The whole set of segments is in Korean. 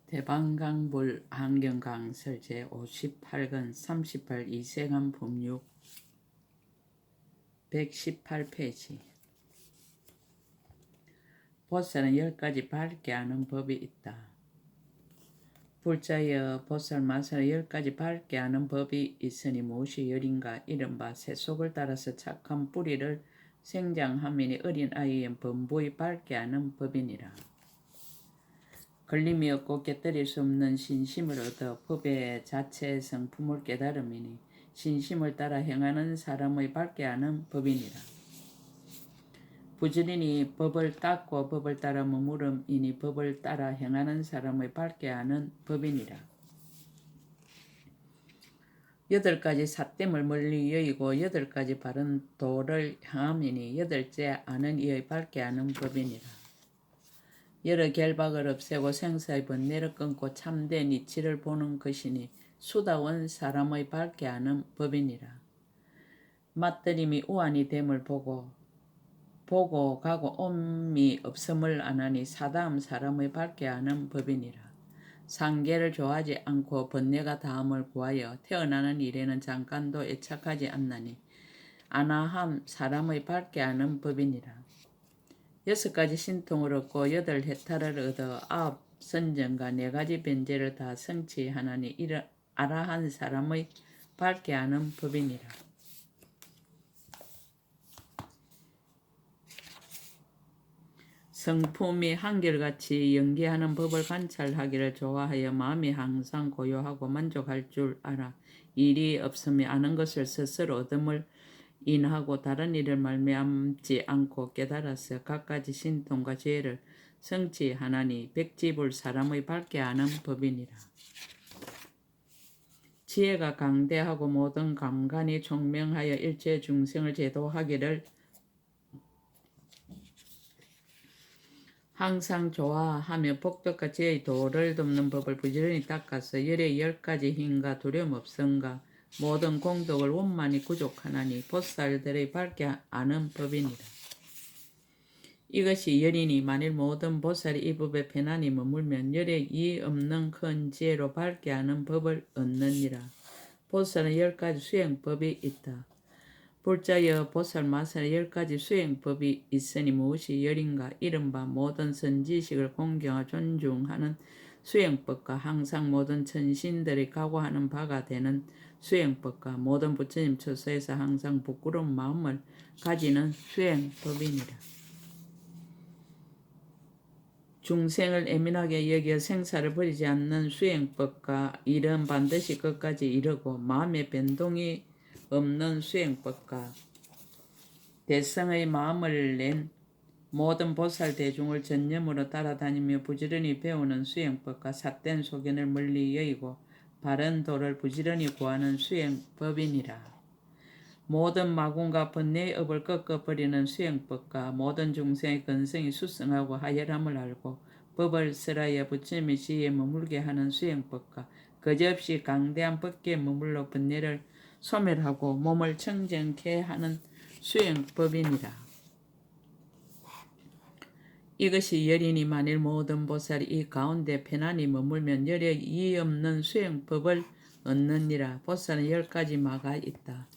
대방강불 환경강 제 58권 38 이생한 법률 118페이지. 보살은 10가지 밝게 하는 법이 있다. 불자여 보살 마살은 10가지 밝게 하는 법이 있으니 무엇이 열인가. 이른바 세속을 따라서 착한 뿌리를 생장하미니 어린 아이의 범부의 밝게 하는 법이니라. 걸림이 없고 깨뜨릴 수 없는 신심을 얻어 법의 자체의 성품을 깨달음이니 신심을 따라 행하는 사람의 밝게 하는 법이니라. 부지런히 법을 닦고 법을 따라 머무름이니 법을 따라 행하는 사람의 밝게 하는 법이니라. 8가지 삿됨을 멀리 여의고 8가지 바른 도를 향함이니 8째 아는 이의 밝게 하는 법이니라. 여러 결박을 없애고 생사의 번뇌를 끊고 참된 이치를 보는 것이니 수다원 사람의 밝게 하는 법이니라. 맞들림이 우환이 됨을 보고 가고 옴이 없음을 아나니 사다음 사람의 밝게 하는 법이니라. 상계를 좋아하지 않고 번뇌가 다함을 구하여 태어나는 일에는 잠깐도 애착하지 않나니 아나함 사람의 밝게 하는 법이니라. 6가지 신통을 얻고 8해탈을 얻어 9 선정과 4가지 변제를 다 성취하나니 이를 아라한 사람의 밝게 하는 법이니라. 성품이 한결같이 연기하는 법을 관찰하기를 좋아하여 마음이 항상 고요하고 만족할 줄 알아 일이 없음이 아는 것을 스스로 얻음을 인하고 다른 일을 말미암지 않고 깨달아서 갖가지 신통과 지혜를 성취하나니 백지불 사람의 밝게 하는 법이니라. 지혜가 강대하고 모든 감관이 총명하여 일체 중생을 제도하기를 항상 좋아하며 복덕과 지혜의 도를 돕는 법을 부지런히 닦아서 열의 10가지 힘과 두려움 없음과 모든 공덕을 원만히 구족하나니 보살들의 밝게 아는 법이니라. 이것이 열이니 만일 모든 보살이 이 법에 편안히 머물면 열에 이 없는 큰 지혜로 밝게 하는 법을 얻느니라. 보살은 10가지 수행법이 있다. 불자여 보살 마살은 10가지 수행법이 있으니 무엇이 열인가. 이른바 모든 선지식을 공경하고 존중하는 수행법과 항상 모든 천신들이 각오하는 바가 되는 수행법과 모든 부처님 처소에서 항상 부끄러운 마음을 가지는 수행법이니라. 중생을 예민하게 여겨 생사를 버리지 않는 수행법과 일은 반드시 끝까지 이르고 마음의 변동이 없는 수행법과 대성의 마음을 낸 모든 보살 대중을 전념으로 따라다니며 부지런히 배우는 수행법과 삿된 소견을 멀리 여의고 바른 도를 부지런히 구하는 수행법이니라. 모든 마군과 번뇌의 업을 꺾어버리는 수행법과 모든 중생의 근성이 수성하고 하열함을 알고 법을 설하여 부처님의 지혜에 머물게 하는 수행법과 거지없이 강대한 법계에 머물러 번뇌를 소멸하고 몸을 청정케 하는 수행법이니라. 이것이 열이니 만일 모든 보살이 이 가운데 편안히 머물면 열에 이의 없는 수행법을 얻느니라. 보살은 10가지 마가 있다.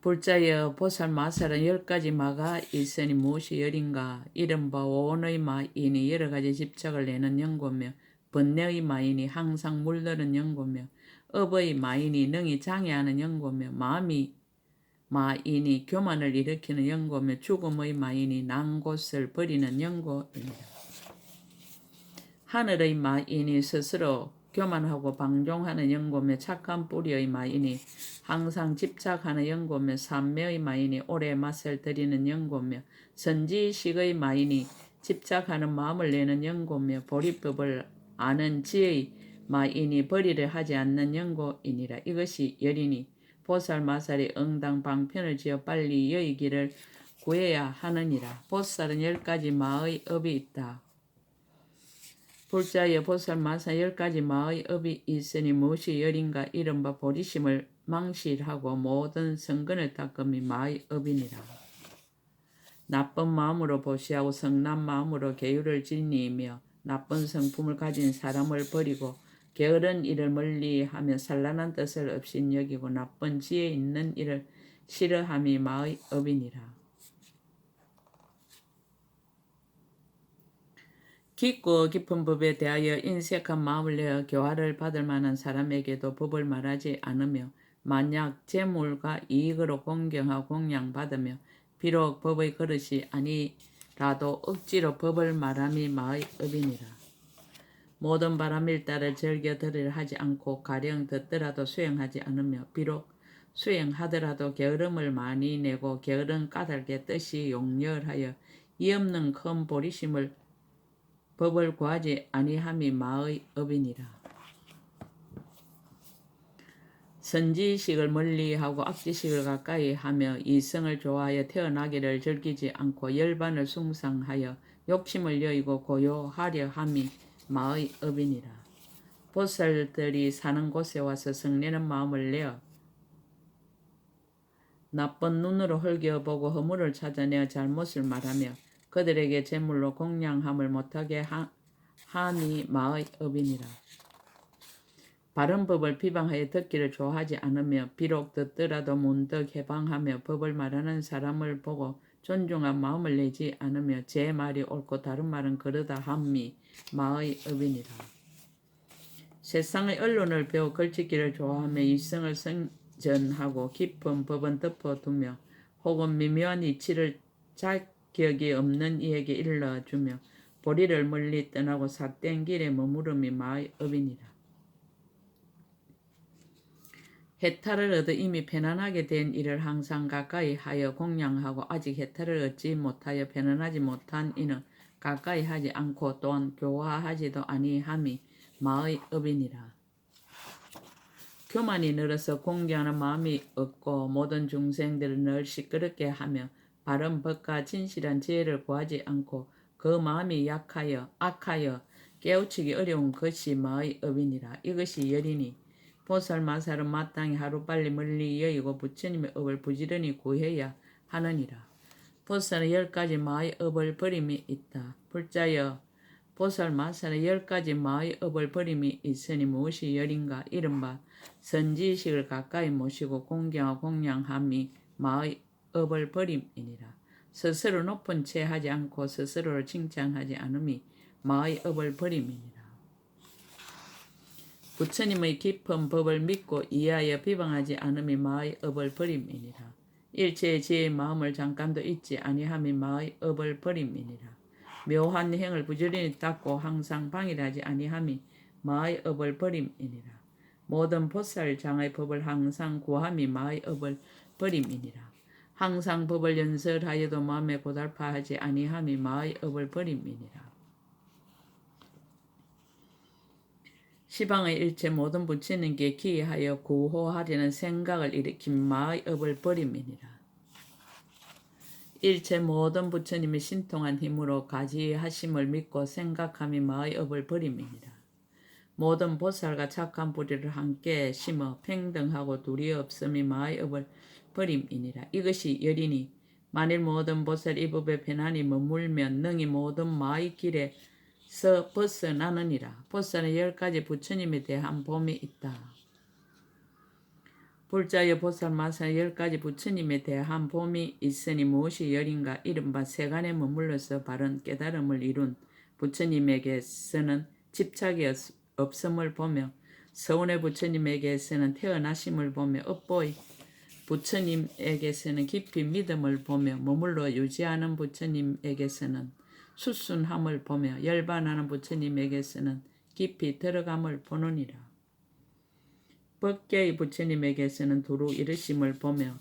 불자여 보살 마살은 10가지 마가 있으니 무엇이 열인가. 이른바 오온의 마이니 여러가지 집착을 내는 연고며 번뇌의 마이니 항상 물드는 연고며 업의 마이니 능히 장애하는 연고며 마음이 마이니 교만을 일으키는 연고며 죽음의 마이니 난 곳을 버리는 연고입니다. 하늘의 마이니 스스로 교만하고 방종하는 연고며 착한 뿌리의 마이니 항상 집착하는 연고며 삼매의 마이니 오래 맛을 들이는 연고며 선지식의 마이니 집착하는 마음을 내는 연고며 보리법을 아는 지혜의 마이니 벌이를 하지 않는 연고이니라. 이것이 열이니 보살 마살이 응당 방편을 지어 빨리 여의기를 구해야 하느니라. 보살은 10가지 마의 업이 있다. 불자여 보살 마살 10가지 마의 업이 있으니 무엇이 열인가. 이른바 보리심을 망실하고 모든 성근을 닦음이 마의 업이니라. 나쁜 마음으로 보시하고 성난 마음으로 계율을 지니며 나쁜 성품을 가진 사람을 버리고 게으른 일을 멀리하며 산란한 뜻을 없이 여기고 나쁜 지혜 있는 일을 싫어함이 마의 업이니라. 깊고 깊은 법에 대하여 인색한 마음을 내어 교화를 받을 만한 사람에게도 법을 말하지 않으며 만약 재물과 이익으로 공경하고 공양받으며 비록 법의 그릇이 아니라도 억지로 법을 말함이 마의 업이니라. 모든 바람일따를 즐겨 들으려 하지 않고 가령 듣더라도 수행하지 않으며 비록 수행하더라도 게으름을 많이 내고 게으른 까닭에 뜻이 용렬하여 이 없는 큰 보리심을 법을 구하지 아니함이 마의 업이니라. 선지식을 멀리하고 악지식을 가까이 하며 이성을 좋아하여 태어나기를 즐기지 않고 열반을 숭상하여 욕심을 여의고 고요하려 함이 마의 업이니라. 보살들이 사는 곳에 와서 성내는 마음을 내어 나쁜 눈으로 헐겨보고 허물을 찾아내어 잘못을 말하며 그들에게 제물로 공양함을 못하게 함이 마의 업이니라. 바른 법을 비방하여 듣기를 좋아하지 않으며 비록 듣더라도 문득 해방하며 법을 말하는 사람을 보고 존중한 마음을 내지 않으며 제 말이 옳고 다른 말은 그러다 함이 마의 업이니라. 세상의 언론을 배워 걸치기를 좋아하며 이성을 성전하고 깊은 법은 덮어두며 혹은 미묘한 이치를 자격이 없는 이에게 일러주며 보리를 멀리 떠나고 삿된 길에 머무름이 마의 업이니라. 해탈을 얻어 이미 편안하게 된 이를 항상 가까이 하여 공양하고 아직 해탈을 얻지 못하여 편안하지 못한 이는 가까이 하지 않고 또한 교화하지도 아니함이 마의 업이니라. 교만이 늘어서 공경하는 마음이 없고 모든 중생들을 늘 시끄럽게 하며 바른 법과 진실한 지혜를 구하지 않고 그 마음이 악하여 깨우치기 어려운 것이 마의 업이니라. 이것이 열이니 보살마살은 마땅히 하루빨리 멀리 여의고 부처님의 업을 부지런히 구해야 하느니라. 보살은 10가지 마의 업을 버림이 있다. 불자여 보살마살은 10가지 마의 업을 버림이 있으니 무엇이 열인가? 이른바 선지식을 가까이 모시고 공경하고 공양함이 마의 업을 버림이니라. 스스로 높은 채 하지 않고 스스로를 칭찬하지 않음이 마의 업을 버림이니라. 부처님의 깊은 법을 믿고 이해하여 비방하지 않음이 마의 업을 버림이니라. 일체의 지혜의 마음을 잠깐도 잊지 아니함이 마의 업을 버림이니라. 묘한 행을 부지런히 닦고 항상 방일하지 아니함이 마의 업을 버림이니라. 모든 보살장의 법을 항상 구함이 마의 업을 버림이니라. 항상 법을 연설하여도 마음에 고달파하지 아니함이 마의 업을 버림이니라. 시방의 일체 모든 부처님께 기하여 구호하려는 생각을 일으킨 마의 업을 버림이니라. 일체 모든 부처님의 신통한 힘으로 가지하심을 믿고 생각함이 마의 업을 버림이니라. 모든 보살과 착한 뿌리를 함께 심어 평등하고 둘이 없음이 마의 업을 버림이니라. 이것이 열이니 만일 모든 보살 이 법에 편안히 머물면 능히 모든 마의 길에서 벗어나느니라. 보살은 10가지 부처님에 대한 봄이 있다. 불자여 보살마살은 10가지 부처님에 대한 봄이 있으니 무엇이 열인가? 이른바 세간에 머물러서 바른 깨달음을 이룬 부처님에게서는 집착이 없음을 보며 서운의 부처님에게서는 태어나심을 보며 업보의 부처님에게서는 깊이 믿음을 보며 머물러 유지하는 부처님에게서는 수순함을 보며 열반하는 부처님에게서는 깊이 들어감을 보느니라. 법계의 부처님에게서는 두루 이르심을 보며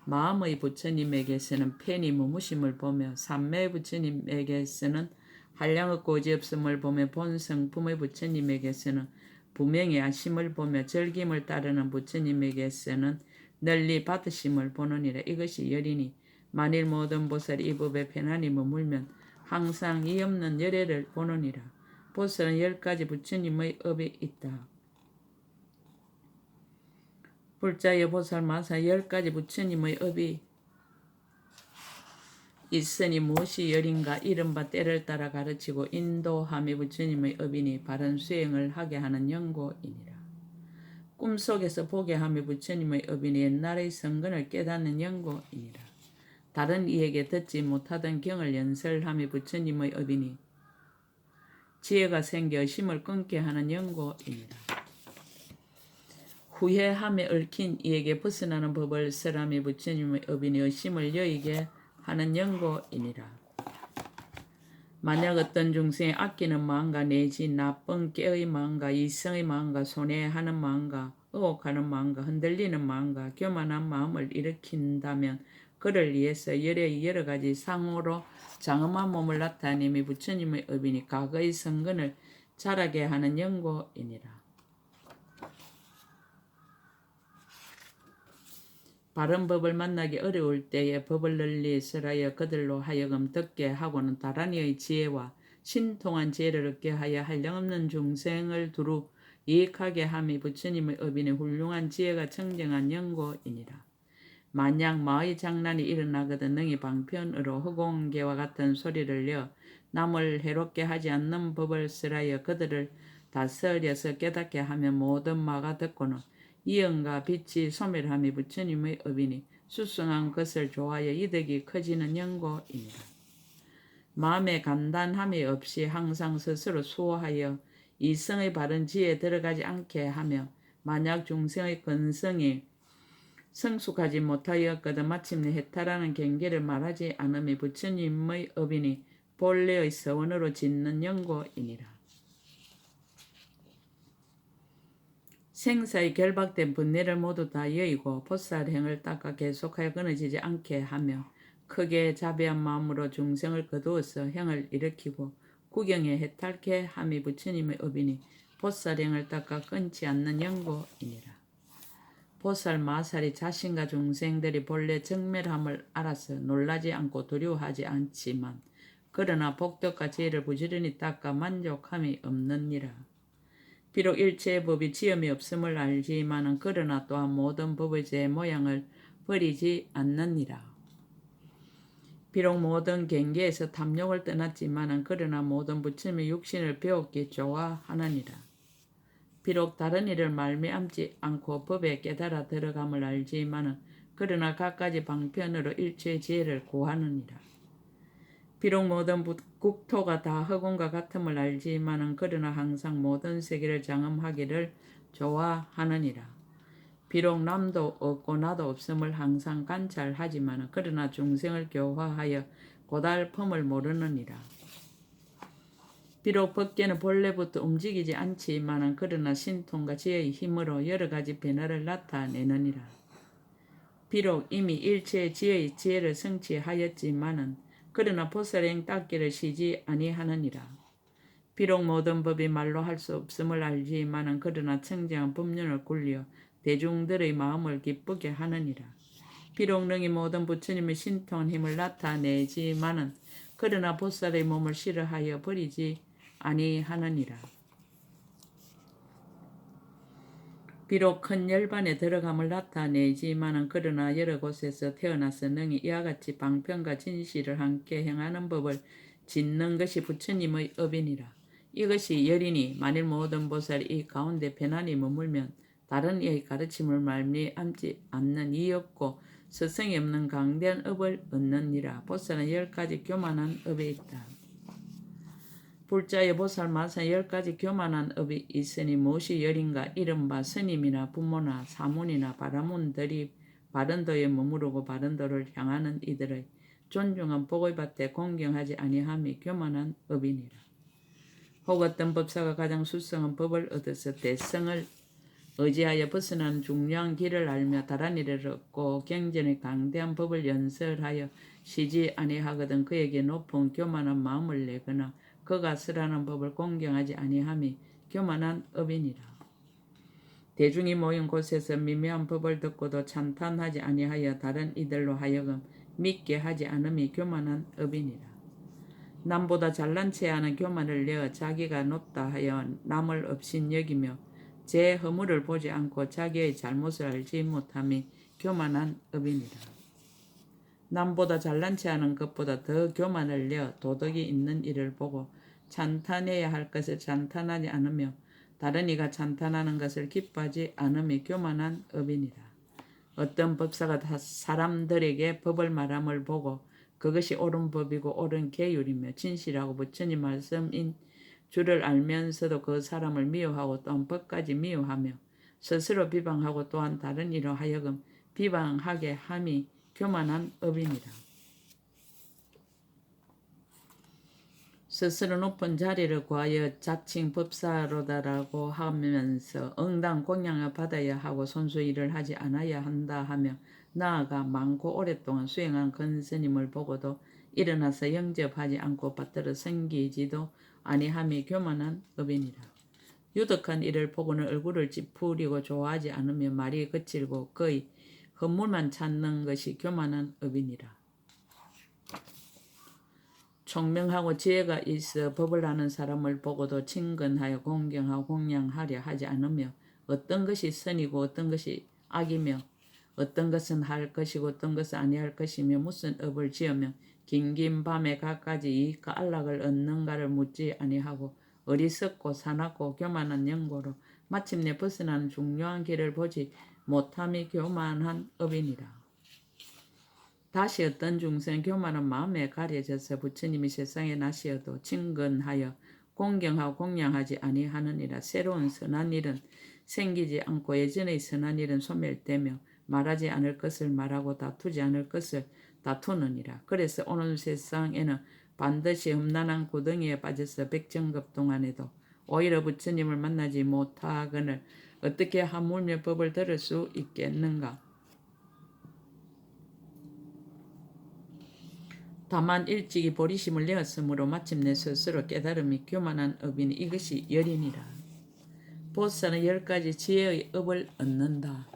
마음의 부처님에게서는 편히 머무심을 보며 삼매의 부처님에게서는 한량없고 거지없음을 보며 본성품의 부처님에게서는 부명히 아심을 보며 즐김을 따르는 부처님에게서는 널리 받으심을 보느니라. 이것이 열이니 만일 모든 보살이 이 법에 편안히 머물면 항상 이 없는 열애를 보느니라. 보살은 10가지 부처님의 업이 있다. 불자여 보살마살 10가지 부처님의 업이 있으니 무엇이 열인가 이른바 때를 따라 가르치고 인도함이 부처님의 업이니 바른 수행을 하게 하는 연고이니라. 꿈속에서 보게 함이 부처님의 업이니 옛날의 성근을 깨닫는 연고이니라. 다른 이에게 듣지 못하던 경을 연설함이 부처님의 업이니 지혜가 생겨 의심을 끊게 하는 연고이니라. 후회함에 얽힌 이에게 벗어나는 법을 설함이 부처님의 업이니 의심을 여의게 하는 연고이니라. 만약 어떤 중생이 아끼는 마음과 내지 나쁜 깨의 마음과 이성의 마음과 손해하는 마음과 의혹하는 마음과 흔들리는 마음과 교만한 마음을 일으킨다면 그를 위해서 여러 가지 상호로 장엄한 몸을 나타내미 부처님의 업이니 과거의 성근을 자라게 하는 연고이니라. 바른 법을 만나기 어려울 때에 법을 널리 설하여 그들로 하여금 듣게 하고는 다란이의 지혜와 신통한 지혜를 얻게 하여 한량없는 중생을 두루 이익하게 함이 부처님의 업이니 훌륭한 지혜가 청정한 연고이니라. 만약 마의 장난이 일어나거든 능히 방편으로 허공개와 같은 소리를 내어 남을 해롭게 하지 않는 법을 설하여 그들을 다스려서 깨닫게 하면 모든 마가 듣고는 이언과 빛이 소멸함이 부처님의 업이니 수승한 것을 좋아하여 이득이 커지는 연고이니라. 마음의 간단함이 없이 항상 스스로 수호하여 이성의 바른 지혜에 들어가지 않게 하며 만약 중생의 근성이 성숙하지 못하였거든 마침내 해탈하는 경계를 말하지 않음이 부처님의 업이니 본래의 서원으로 짓는 연고이니라. 생사의 결박된 분내를 모두 다 여의고 보살행을 닦아 계속하여 끊어지지 않게 하며 크게 자비한 마음으로 중생을 거두어서 행을 일으키고 구경에 해탈케 함이 부처님의 업이니 보살행을 닦아 끊지 않는 연고이니라. 보살 마살이 자신과 중생들이 본래 정멸함을 알아서 놀라지 않고 두려워하지 않지만 그러나 복덕과 지혜를 부지런히 닦아 만족함이 없느니라. 비록 일체의 법이 지음이 없음을 알지만은 그러나 또한 모든 법의 제 모양을 버리지 않느니라. 비록 모든 경계에서 탐욕을 떠났지만은 그러나 모든 부처님의 육신을 배웠기 좋아하느니라. 비록 다른 일을 말미암지 않고 법에 깨달아 들어감을 알지만은 그러나 갖가지 방편으로 일체의 지혜를 구하느니라. 비록 모든 국토가 다 허공과 같음을 알지만은 그러나 항상 모든 세계를 장엄하기를 좋아하느니라. 비록 남도 없고 나도 없음을 항상 관찰하지만은 그러나 중생을 교화하여 고달픔을 모르느니라. 비록 법계는 본래부터 움직이지 않지만은 그러나 신통과 지혜의 힘으로 여러 가지 변화를 나타내느니라. 비록 이미 일체의 지혜의 지혜를 성취하였지만은 그러나 보살행 닦기를 쉬지 아니하느니라. 비록 모든 법이 말로 할 수 없음을 알지만은 그러나 청정한 법륜을 굴려 대중들의 마음을 기쁘게 하느니라. 비록 능히 모든 부처님의 신통한 힘을 나타내지만은 그러나 보살의 몸을 싫어하여 버리지 아니하느니라. 비록 큰 열반에 들어감을 나타내지만은 그러나 여러 곳에서 태어나서 능히 이와 같이 방편과 진실을 함께 행하는 법을 짓는 것이 부처님의 업이니라. 이것이 열이니 만일 모든 보살이 이 가운데 편안히 머물면 다른 이의 가르침을 말미암지 않는 이 없고 스승이 없는 강대한 업을 얻느니라. 보살은 10가지 교만한 업이 있다. 불자의 보살 마산 10가지 교만한 업이 있으니 무엇이 열인가 이른바 스님이나 부모나 사문이나 바라문들이 바른도에 머무르고 바른도를 향하는 이들의 존중한 복의 밭에 공경하지 아니함이 교만한 업이니라. 혹 어떤 법사가 가장 수성한 법을 얻어서 대성을 의지하여 벗어나는 중요한 길을 알며 다른 일을 얻고 경전의 강대한 법을 연설하여 쉬지 아니하거든 그에게 높은 교만한 마음을 내거나 그가 설하는 법을 공경하지 아니함이 교만한 업이니라. 대중이 모인 곳에서 미묘한 법을 듣고도 찬탄하지 아니하여 다른 이들로 하여금 믿게 하지 않음이 교만한 업이니라. 남보다 잘난 체하는 교만을 내어 자기가 높다 하여 남을 업신 여기며 제 허물을 보지 않고 자기의 잘못을 알지 못함이 교만한 업이니라. 남보다 잘난 체하는 것보다 더 교만을 내어 도덕이 있는 일을 보고 찬탄해야 할 것을 찬탄하지 않으며 다른 이가 찬탄하는 것을 기뻐하지 않음이 교만한 업이니라. 어떤 법사가 사람들에게 법을 말함을 보고 그것이 옳은 법이고 옳은 계율이며 진실하고 부처님 말씀인 줄을 알면서도 그 사람을 미워하고 또한 법까지 미워하며 스스로 비방하고 또한 다른 이로 하여금 비방하게 함이 교만한 업이니라. 스스로 높은 자리를 구하여 자칭 법사로다라고 하면서 응당 공양을 받아야 하고 손수 일을 하지 않아야 한다 하며 나아가 많고 오랫동안 수행한 근스님을 보고도 일어나서 영접하지 않고 받들어 섬기지도 아니함이 교만한 업이니라. 유덕한 일을 보고는 얼굴을 찌푸리고 좋아하지 않으며 말이 거칠고 거의 헛물만 찾는 것이 교만한 업이니라. 총명하고 지혜가 있어 법을 아는 사람을 보고도 친근하여 공경하고 공양하려 하지 않으며 어떤 것이 선이고 어떤 것이 악이며 어떤 것은 할 것이고 어떤 것은 아니할 것이며 무슨 업을 지으며 긴긴 밤에 갖가지 이익과 안락을 얻는가를 묻지 아니하고 어리석고 사납고 교만한 영고로 마침내 벗어나는 중요한 길을 보지 못함이 교만한 업이니라. 다시 어떤 중생 교만한 마음에 가려져서 부처님이 세상에 나시어도 친근하여 공경하고 공양하지 아니하느니라. 새로운 선한 일은 생기지 않고 예전의 선한 일은 소멸되며 말하지 않을 것을 말하고 다투지 않을 것을 다투느니라. 그래서 오늘 세상에는 반드시 험난한 구덩이에 빠져서 백정급 동안에도 오히려 부처님을 만나지 못하거늘 어떻게 하물며 법을 들을 수 있겠는가. 다만 일찍이 보리심을 내었으므로 마침내 스스로 깨달음이 교만한 업이니 이것이 열이니라. 보살은 10가지 지혜의 업을 얻는다.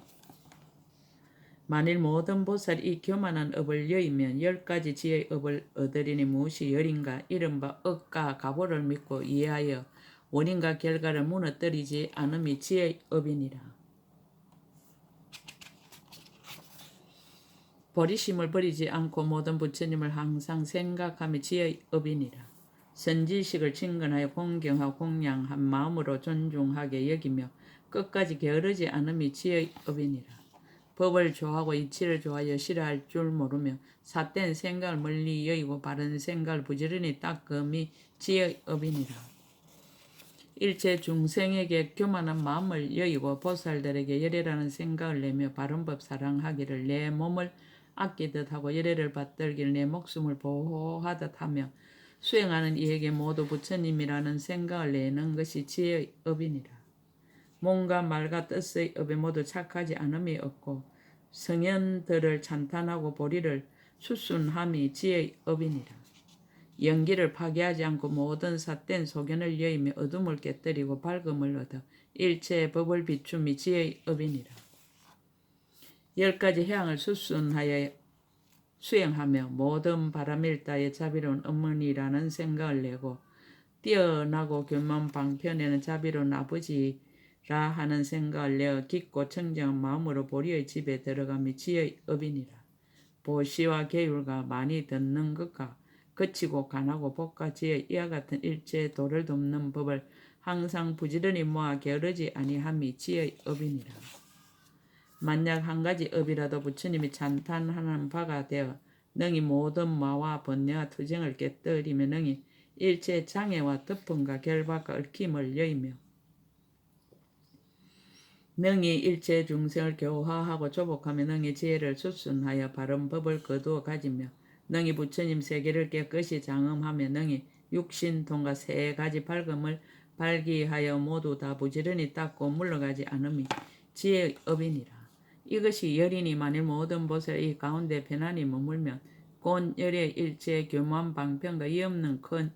만일 모든 보살이 이 교만한 업을 여의면 10가지 지혜의 업을 얻으리니 무엇이 열인가. 이른바 억과 가보를 믿고 이해하여 원인과 결과를 무너뜨리지 않음이 지혜의 업이니라. 보리심을 버리지 않고 모든 부처님을 항상 생각함이 지혜의 업이니라. 선지식을 친근하여 공경하고 공양한 마음으로 존중하게 여기며 끝까지 게으르지 않음이 지혜의 업이니라. 법을 좋아하고 이치를 좋아하여 싫어할 줄 모르며 삿된 생각을 멀리 여기고 바른 생각을 부지런히 닦음이 지혜의 업이니라. 일체 중생에게 교만한 마음을 여기고 보살들에게 열애라는 생각을 내며 바른 법 사랑하기를 내 몸을 아끼듯 하고 열애를 받들기를 내 목숨을 보호하듯 하며 수행하는 이에게 모두 부처님이라는 생각을 내는 것이 지혜의 업이니라. 몸과 말과 뜻의 업에 모두 착하지 않음이 없고 성현들을 찬탄하고 보리를 수순함이 지혜의 업이니라. 연기를 파괴하지 않고 모든 삿된 소견을 여의며 어둠을 깨뜨리고 밝음을 얻어 일체의 법을 비춤이 지혜의 업이니라. 10가지 해양을 수순하여 수행하며 모든 바람일다의 자비로운 어머니라는 생각을 내고 뛰어나고 교만 방편에는 자비로운 아버지라 하는 생각을 내어 깊고 청정한 마음으로 보리의 집에 들어가며 지혜의 업이니라. 보시와 계율과 많이 듣는 것과 거치고 간하고 복과 지혜 이와 같은 일체의 도를 돕는 법을 항상 부지런히 모아 게으르지 아니함이 지혜의 업이니라. 만약 한 가지 업이라도 부처님이 찬탄하는 바가 되어 능히 모든 마와 번뇌와 투쟁을 깨뜨리며 능히 일체 장애와 덮음과 결박과 얽힘을 여의며 능히 일체 중생을 교화하고 조복하며 능히 지혜를 수순하여 바른 법을 거두어 가지며 능히 부처님 세계를 깨끗이 장엄하며 능히 육신통과 3가지 밝음을 발기하여 모두 다 부지런히 닦고 물러가지 않음이 지혜의 업이니라. 이것이 열이니 만일 모든 보살이 이 가운데 편안히 머물면 곧 열의 일체 교만 방편과 이없는 큰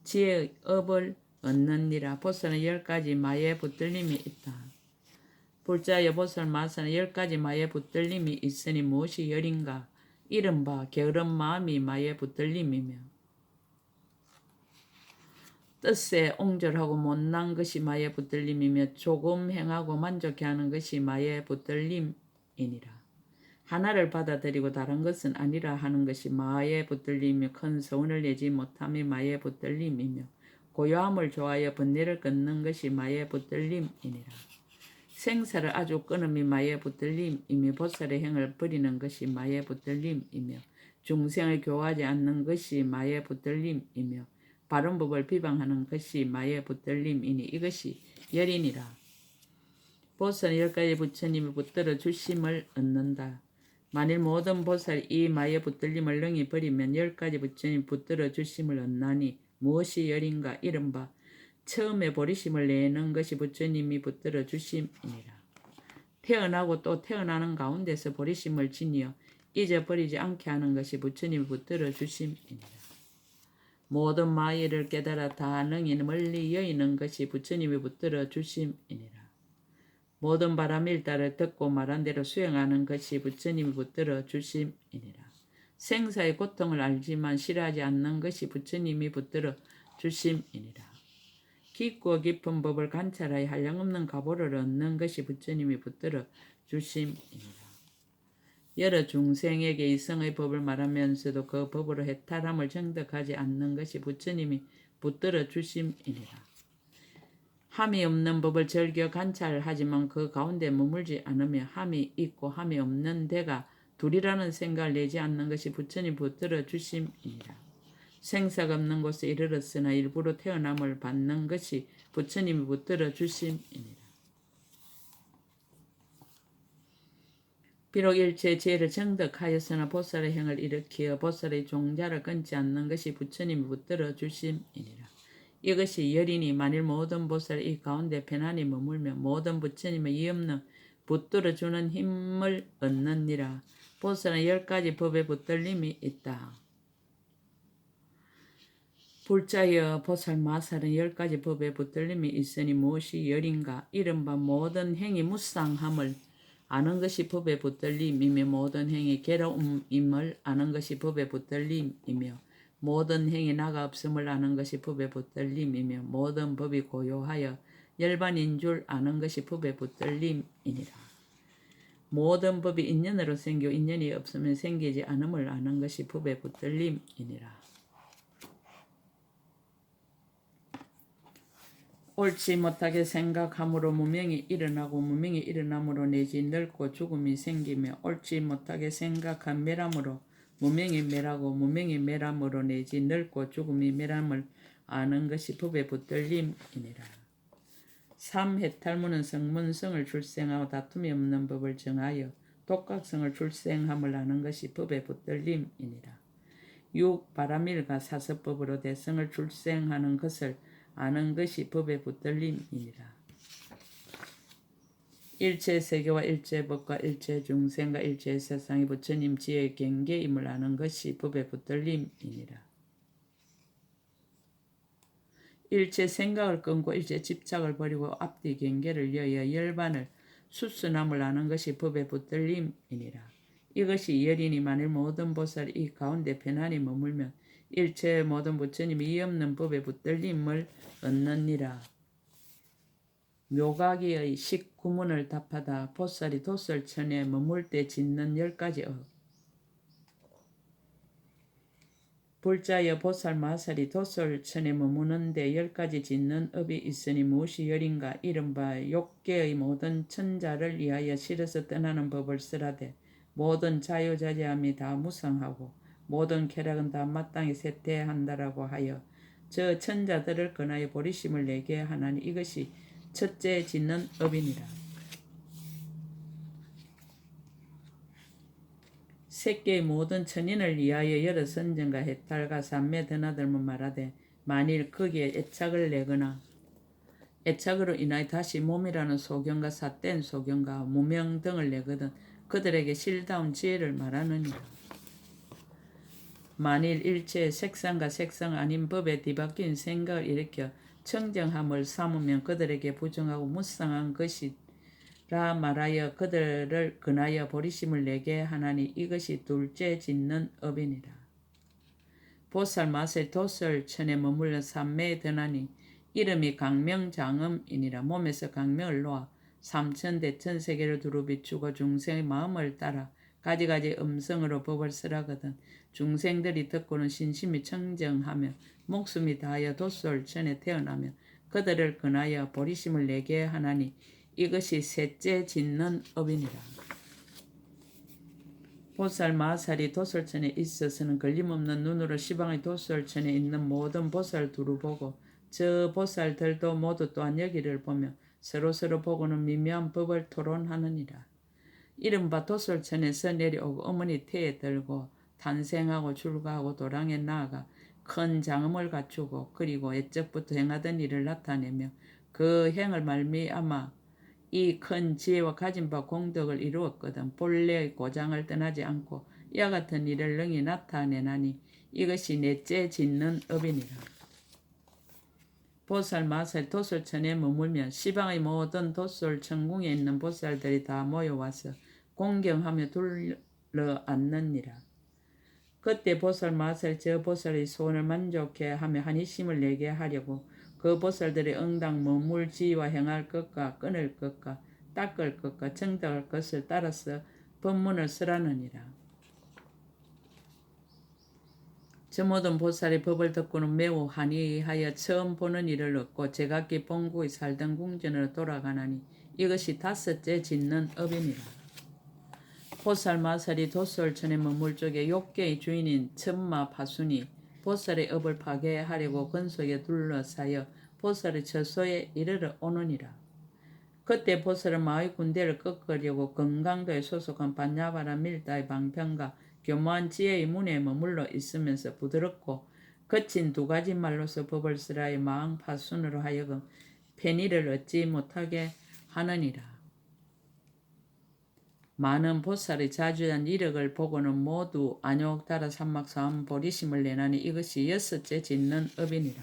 지혜의 업을 얻느니라. 보살은 10가지 마에 붙들림이 있다. 불자여 보살 마사는 10가지 마에 붙들림이 있으니 무엇이 열인가. 이른바 게으른 마음이 마에 붙들림이며 뜻에 옹졸하고 못난 것이 마에 붙들림이며 조금 행하고 만족해하는 것이 마에 붙들림이니라. 하나를 받아들이고 다른 것은 아니라 하는 것이 마에 붙들림이며 큰 서원을 내지 못함이 마에 붙들림이며 고요함을 좋아하여 번뇌를 끊는 것이 마에 붙들림이니라. 생사를 아주 끊음이 마에 붙들림이며 보살의 행을 버리는 것이 마에 붙들림이며 중생을 교화하지 않는 것이 마에 붙들림이며 바른 법을 비방하는 것이 마에 붙들림이니 이것이 열이니라. 보살은 10가지 부처님이 붙들어 주심을 얻는다. 만일 모든 보살이 이 마에 붙들림을 능히 버리면 10가지 부처님이 붙들어 주심을 얻나니 무엇이 열인가? 이른바 처음에 버리심을 내는 것이 부처님이 붙들어 주심이니라. 태어나고 또 태어나는 가운데서 버리심을 지니어 잊어버리지 않게 하는 것이 부처님이 붙들어 주심이니라. 모든 마예를 깨달아 다 능히 멀리 여의는 것이 부처님이 붙들어 주심이니라. 모든 바람일다를 듣고 말한 대로 수행하는 것이 부처님이 붙들어 주심이니라. 생사의 고통을 알지만 싫어하지 않는 것이 부처님이 붙들어 주심이니라. 깊고 깊은 법을 관찰하여 한량없는 가보를 얻는 것이 부처님이 붙들어 주심이니라. 여러 중생에게 이성의 법을 말하면서도 그 법으로 해탈함을 정득하지 않는 것이 부처님이 붙들어 주심이니라. 함이 없는 법을 즐겨 관찰하지만 그 가운데 머물지 않으며 함이 있고 함이 없는 데가 둘이라는 생각을 내지 않는 것이 부처님 붙들어 주심이니라. 생사가 없는 곳에 이르렀으나 일부러 태어남을 받는 것이 부처님이 붙들어 주심이니라. 비록 일체 죄를 정득하였으나 보살의 행을 일으키어 보살의 종자를 끊지 않는 것이 부처님이 붙들어 주심이니라. 이것이 열이니 만일 모든 보살이 이 가운데 편안히 머물며 모든 부처님의 이없는 붙들어 주는 힘을 얻느니라. 보살은 10가지 법에 붙들림이 있다. 불자여 보살 마살은 10가지 법에 붙들림이 있으니 무엇이 열인가? 이른바 모든 행이 무상함을 아는 것이 법에 붙들림이며 모든 행이 괴로움임을 아는 것이 법에 붙들림이며 모든 행이 나가 없음을 아는 것이 법에 붙들림이며 모든 법이 고요하여 열반인 줄 아는 것이 법에 붙들림이니라. 모든 법이 인연으로 생기고 인연이 없으면 생기지 않음을 아는 것이 법에 붙들림이니라. 옳지 못하게 생각함으로 무명이 일어나고 무명이 일어남으로 내지 늙고 죽음이 생기며 옳지 못하게 생각한 매람으로 무명이 매라고 무명이 매람으로 내지 늙고 죽음이 매람을 아는 것이 법에 붙들림이니라. 삼해탈문은 성문성을 출생하고 다툼이 없는 법을 정하여 독각성을 출생함을 아는 것이 법에 붙들림이니라. 육 바라밀과 사서법으로 대성을 출생하는 것을 아는 것이 법에 붙들림이니라. 일체 세계와 일체 법과 일체 중생과 일체 세상이 부처님 지혜의 경계임을 아는 것이 법에 붙들림이니라. 일체 생각을 끊고 일체 집착을 버리고 앞뒤 경계를 여여 열반을 수순함을 아는 것이 법에 붙들림이니라. 이것이 열이니 만일 모든 보살이 이 가운데 편안히 머물면 일체의 모든 부처님이 이 없는 법에 붙들림을 얻느니라. 묘가기의 19문을 답하다. 보살이 도설천에 머물 때 짓는 10가지 업. 불자여 보살 마살이 도설천에 머무는데 10가지 짓는 업이 있으니 무엇이 열인가? 이른바 욕계의 모든 천자를 위하여 실어서 떠나는 법을 쓰라되 모든 자유자재함이 다 무성하고 모든 쾌락은 다 마땅히 쇠퇴한다라고 하여 저 천자들을 권하여 보리심을 내게 하나니 이것이 첫째 짓는 업이니라. 세계의 모든 천인을 위하여 여러 선정과 해탈과 삼매 드나들면 말하되 만일 거기에 애착을 내거나 애착으로 인하여 다시 몸이라는 소경과 삿된 소경과 무명 등을 내거든 그들에게 실다운 지혜를 말하느니라. 만일 일체의 색상과 색상 아닌 법에 뒤바뀐 생각을 일으켜 청정함을 삼으면 그들에게 부정하고 무상한 것이라 말하여 그들을 근하여 보리심을 내게 하나니 이것이 둘째 짓는 업이니라. 보살 맛의 도설천에 머물러 삼매에 드나니 이름이 강명장엄이니라. 몸에서 강명을 놓아 삼천대천 세계를 두루 비추고 중생의 마음을 따라 가지가지 음성으로 법을 쓰라거든. 중생들이 듣고는 신심이 청정하며 목숨이 다하여 도솔천에 태어나며 그들을 근하여 보리심을 내게 하나니 이것이 셋째 짓는 업이니라. 보살 마살이 도솔천에 있어서는 걸림없는 눈으로 시방의 도솔천에 있는 모든 보살 두루 보고 저 보살들도 모두 또한 여기를 보며 서로서로 보고는 미묘한 법을 토론하느니라. 이른바 도솔천에서 내려오고 어머니 태에 들고 탄생하고 출가하고 도랑에 나아가 큰 장엄을 갖추고 그리고 옛적부터 행하던 일을 나타내며 그 행을 말미암아 이 큰 지혜와 가진 바 공덕을 이루었거든. 본래의 고장을 떠나지 않고 이와 같은 일을 능히 나타내나니 이것이 넷째 짓는 업이니라. 보살 마살 도솔천에 머물며 시방의 모든 도솔 천궁에 있는 보살들이 다 모여와서 공경하며 둘러 앉느니라. 그때 보살 마살 저 보살의 소원을 만족해 하며 한이심을 내게 하려고 그 보살들의 응당 머물 지위와 행할 것과 끊을 것과 닦을 것과 정당할 것을 따라서 법문을 쓰라느니라. 저 모든 보살의 법을 듣고는 매우 한이하여 처음 보는 일을 얻고 제각기 본국의 살던 궁전으로 돌아가나니 이것이 다섯째 짓는 업이니라. 보살 마살이 도솔천에 머물 쪽에 욕계의 주인인 천마 파순이 보살의 업을 파괴하려고 근속에 둘러싸여 보살의 처소에 이르러 오느니라. 그때 보살은 마의 군대를 꺾으려고 건강도에 소속한 반야바라 밀다의 방편과 교묘한 지혜의 문에 머물러 있으면서 부드럽고 거친 두 가지 말로서 법을 쓰라의 마왕 파순으로 하여금 편의를 얻지 못하게 하느니라. 많은 보살의 자주한 이력을 보고는 모두 안욕따라 삼막사음 보리심을 내나니 이것이 여섯째 짓는 업이니라.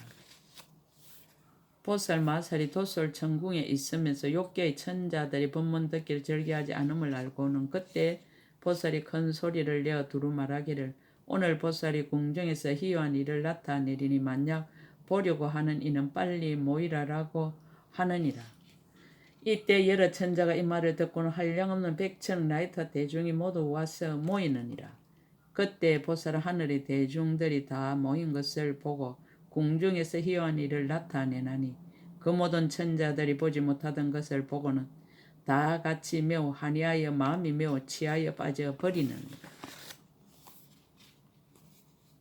보살 마살이 도솔 천궁에 있으면서 욕계의 천자들이 법문 듣기를 즐겨하지 않음을 알고는 그때 보살이 큰 소리를 내어 두루 말하기를 오늘 보살이 궁정에서 희유한 일을 나타내리니 만약 보려고 하는 이는 빨리 모이라라고 하느니라. 이때 여러 천자가 이 말을 듣고는 한량없는 백천 라이터 대중이 모두 와서 모이느니라. 그때 보살은 하늘의 대중들이 다 모인 것을 보고 궁중에서 희유한 일을 나타내나니 그 모든 천자들이 보지 못하던 것을 보고는 다 같이 매우 한이하여 마음이 매우 취하여 빠져버리느니라.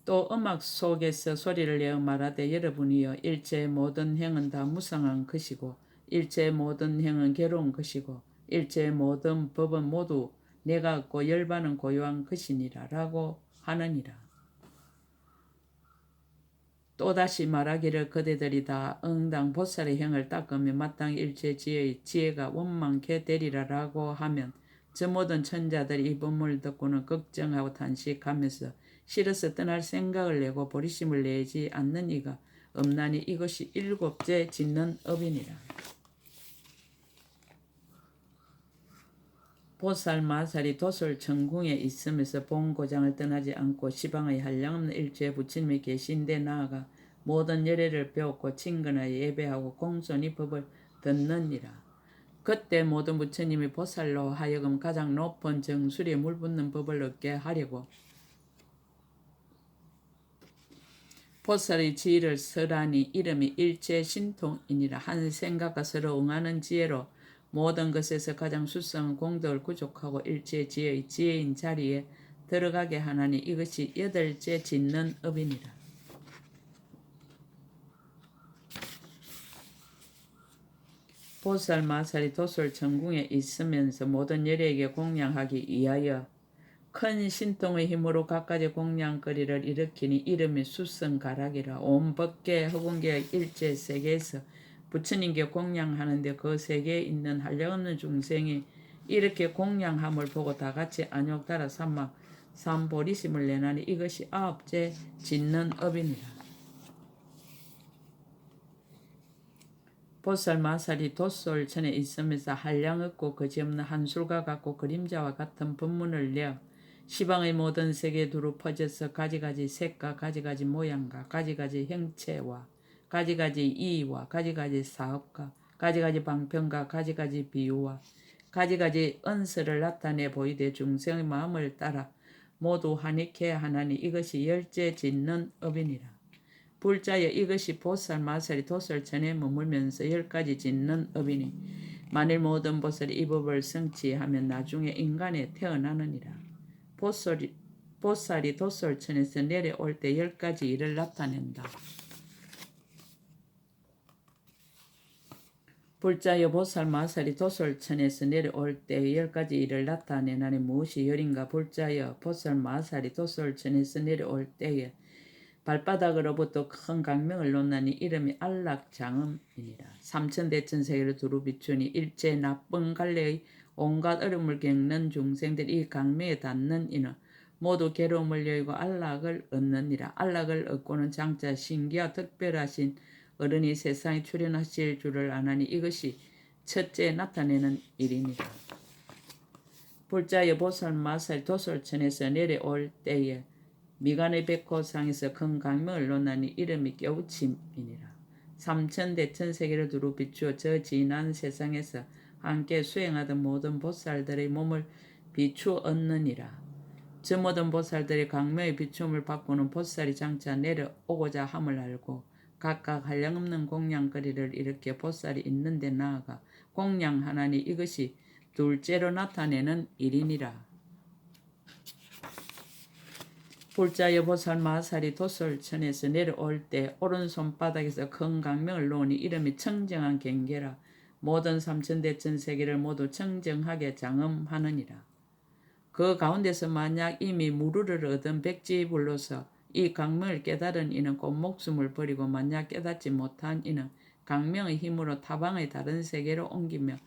또 음악 속에서 소리를 내어 말하되 여러분이여 일체의 모든 행은 다 무상한 것이고 일체의 모든 행은 괴로운 것이고 일체의 모든 법은 모두 내가 얻고 열반은 고요한 것이니라 라고 하느니라. 또다시 말하기를 그대들이 다 응당 보살의 행을 닦으며 마땅히 일체 지혜가 원만케 되리라 라고 하면 저 모든 천자들이 이 법문을 듣고는 걱정하고 탄식하면서 싫어서 떠날 생각을 내고 보리심을 내지 않는 이가 없나니 이것이 일곱째 짓는 업이니라. 보살 마살이 도솔 천궁에 있으면서 본고장을 떠나지 않고 시방의 한량없는 일체 부처님이 계신 데 나아가 모든 열애를 배웠고 친근하여 예배하고 공손히 법을 듣느니라. 그때 모든 부처님이 보살로 하여금 가장 높은 정수리에 물붓는 법을 얻게 하려고 보살의 지혜를 설하니 이름이 일체 신통이니라. 한 생각과 서로 응하는 지혜로 모든 것에서 가장 수성한 공덕을 구족하고 일체 지혜의 지혜인 자리에 들어가게 하나니 이것이 여덟째 짓는 업이니라. 보살 마살이 도솔 천궁에 있으면서 모든 열애에게 공양하기 위하여 큰 신통의 힘으로 갖가지 공양거리를 일으키니 이름이 수성가락이라. 온 법계 허공계의 일체 세계에서 부처님께 공양하는데 그 세계에 있는 한량없는 중생이 이렇게 공양함을 보고 다같이 안욕따라 삼막 삼보리심을 내나니 이것이 아홉째 짓는 업이니라. 보살 마살이 도솔천에 있으면서 한량 없고 거지없는 한술과 같고 그림자와 같은 법문을 내어 시방의 모든 세계에 두루 퍼져서 가지가지 색과 가지가지 모양과 가지가지 형체와 가지가지 이의와 가지가지 사업과 가지가지 방편과 가지가지 비유와 가지가지 은서를 나타내 보이되 중생의 마음을 따라 모두 한익해 하나니 이것이 열째 짓는 업이니라. 불자여 이것이 보살 마살이 도솔천에 머물면서 10가지 짓는 업이니 만일 모든 보살이 이 법을 성취하면 나중에 인간에 태어나느니라. 보살이 도솔천에서 내려올 때 10가지 일을 나타낸다. 불자여 보살 마살이 도솔천에서 내려올 때 10가지 일을 나타내나니 무엇이 열인가. 불자여 보살 마살이 도솔천에서 내려올 때에 발바닥으로부터 큰 강명을 놓나니 이름이 안락장엄이니라. 삼천대천세계를 두루 비추니 일체 나쁜 갈래의 온갖 어려움을 겪는 중생들이 이 강명에 닿는 이는 모두 괴로움을 여의고 안락을 얻느니라. 안락을 얻고는 장차 신기하 특별하신 어른이 세상에 출현하실 줄을 아나니 이것이 첫째 나타내는 일이니라. 불자여 보살 마살 도솔천에서 내려올 때에 미간의 백호상에서 큰 강명을 놓나니 이름이 깨우침이니라. 삼천대천세계를 두루 비추어 저 지난 세상에서 함께 수행하던 모든 보살들의 몸을 비추어 얻느니라. 저 모든 보살들이 강명의 비춤을 받고는 보살이 장차 내려오고자 함을 알고 각각 한량없는 공양거리를 일으켜 보살이 있는 데 나아가 공양하나니 이것이 둘째로 나타내는 일이니라. 불자여 보살 마살이 도솔천에서 내려올 때 오른손바닥에서 큰 강명을 놓으니 이름이 청정한 경계라. 모든 삼천대천세계를 모두 청정하게 장엄하느니라. 그 가운데서 만약 이미 무르를 얻은 백지불로서 이 강명을 깨달은 이는 곧 목숨을 버리고 만약 깨닫지 못한 이는 강명의 힘으로 타방의 다른 세계로 옮기며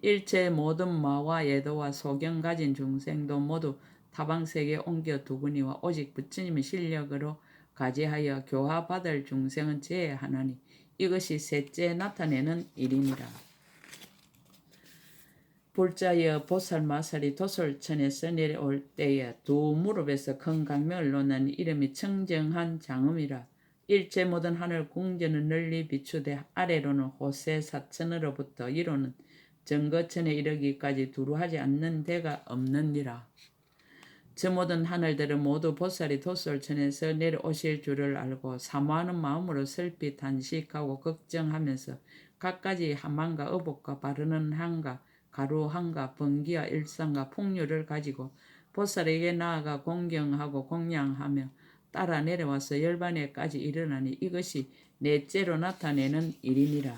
일체 모든 마와 예도와 소경 가진 중생도 모두 타방세계에 옮겨 두거니와 오직 부처님의 실력으로 가지하여 교화받을 중생은 제외하나니 이것이 셋째 나타내는 일이니라. 불자여 보살 마살이 도솔천에서 내려올 때에 두 무릎에서 큰 강명을 놓는 이름이 청정한 장엄이라. 일체 모든 하늘 궁전을 널리 비추되 아래로는 호세 사천으로부터 위로는 정거천에 이르기까지 두루하지 않는 데가 없느니라. 저 모든 하늘들은 모두 보살이 도솔천에서 내려오실 줄을 알고 사모하는 마음으로 슬피 단식하고 걱정하면서 갖가지 한만과 의복과 바르는 한과 가루한과 번기와 일상과 풍류를 가지고 보살에게 나아가 공경하고 공양하며 따라 내려와서 열반에까지 일어나니 이것이 넷째로 나타내는 일이니라.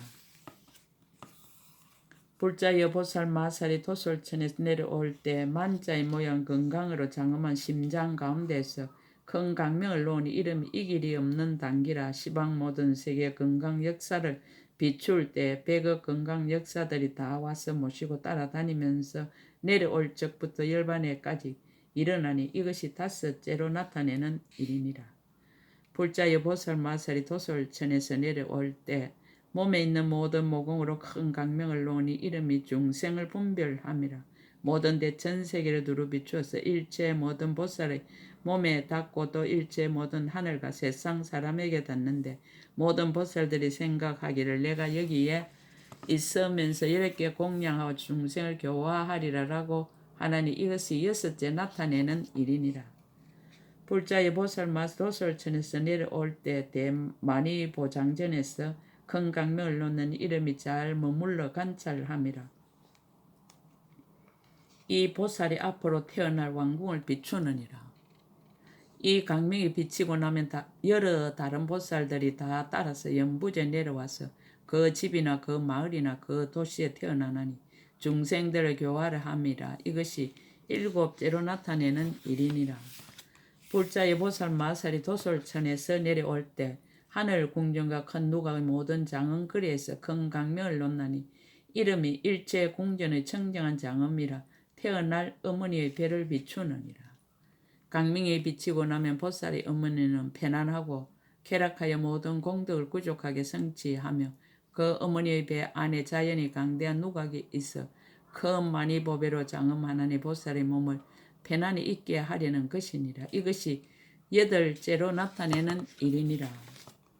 불자여 보살 마살이 도솔천에서 내려올 때 만자의 모양 건강으로 장엄한 심장 가운데에서 큰 강명을 놓으니 이름이 이길이 없는 단기라. 시방 모든 세계 건강 역사를 비출 때 100억 건강 역사들이 다 와서 모시고 따라다니면서 내려올 적부터 열반에까지 일어나니 이것이 다섯째로 나타내는 일이니라. 불자여 보살 마살이 도솔천에서 내려올 때 몸에 있는 모든 모공으로 큰 강명을 놓으니 이름이 중생을 분별함이라. 모든 대천세계를 두루 비추어서 일체 모든 보살의 몸에 닿고 또 일체 모든 하늘과 세상 사람에게 닿는데 모든 보살들이 생각하기를 내가 여기에 있으면서 이렇게 공양하고 중생을 교화하리라라고 하나니 이것이 여섯째 나타내는 일이니라. 불자의 보살 마살 도솔천에서 내려올 때 대만이 보장전에서 큰 강명을 놓는 이름이 잘 머물러 관찰함이라. 이 보살이 앞으로 태어날 왕궁을 비추느니라. 이 강명이 비치고 나면 여러 다른 보살들이 다 따라서 연부제 내려와서 그 집이나 그 마을이나 그 도시에 태어나나니 중생들을 교화를 함이라. 이것이 일곱째로 나타내는 일이니라. 불자의 보살 마살이 도솔천에서 내려올 때 하늘 궁전과 큰 누각의 모든 장엄거리에서 큰 강명을 놓나니 이름이 일체 궁전의 청정한 장엄이라. 태어날 어머니의 배를 비추느니라. 강명이 비치고 나면 보살의 어머니는 편안하고 쾌락하여 모든 공덕을 구족하게 성취하며 그 어머니의 배 안에 자연히 강대한 누각이 있어 큰 만이보배로 장엄하나니 보살의 몸을 편안히 있게 하려는 것이니라. 이것이 여덟째로 나타내는 일이니라.